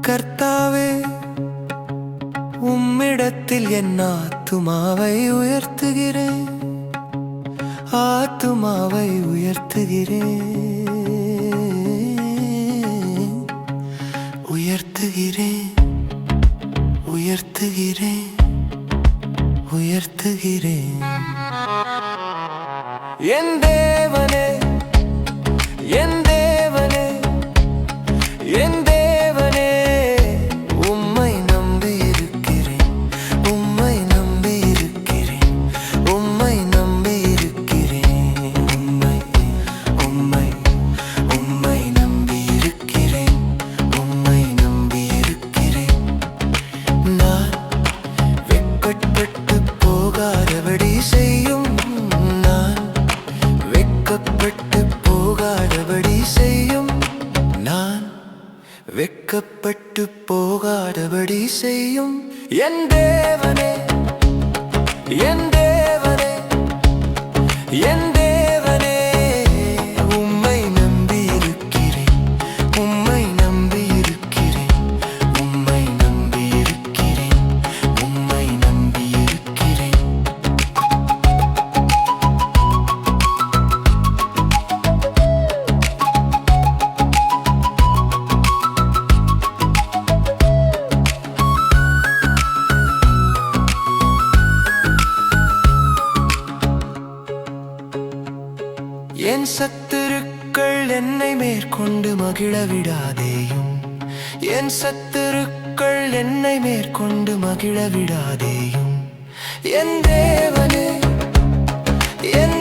கர்த்தாவே, உம்மிடத்தில் என் ஆத்துமாவை உயர்த்துகிறேன், ஆத்துமாவை உயர்த்துகிறேன், உயர்த்துகிறேன், உயர்த்துகிறேன், உயர்த்துகிறேன். என் தேவனே, என் தேவனே, என் தேவனே, உம்மை நம்பியிருக்கிறேன், உம்மை நம்பியிருக்கிறேன், உம்மை நம்பியிருக்கிறேன், உம்மை உம்மை உம்மை நம்பியிருக்கிறேன், உம்மை நம்பியிருக்கிறேன். நான் வெட்கப்பட்டு போகாதபடி செய்யும், நான் வெட்கப்பட்டு போகாதபடி செய்யும், நான் வெட்கப்பட்டு போகாதபடி செய்யும். என் தேவனே, என் தேவனே, என் தேவனே, உம்மை நம்பியிருக்கிறேன், உம்மை நம்பியிருக்கிறேன், உம்மை நம்பியிருக்கிறேன், உம்மை நம்பியிருக்கிறேன். என் சத்துருக்கள் என்னை மேற்கொண்டு மகிழ விடாதேயும், என் சத்துருக்கள் என்னை மேற்கொண்டு மகிழ விடாதேயும். என் தேவனே, என்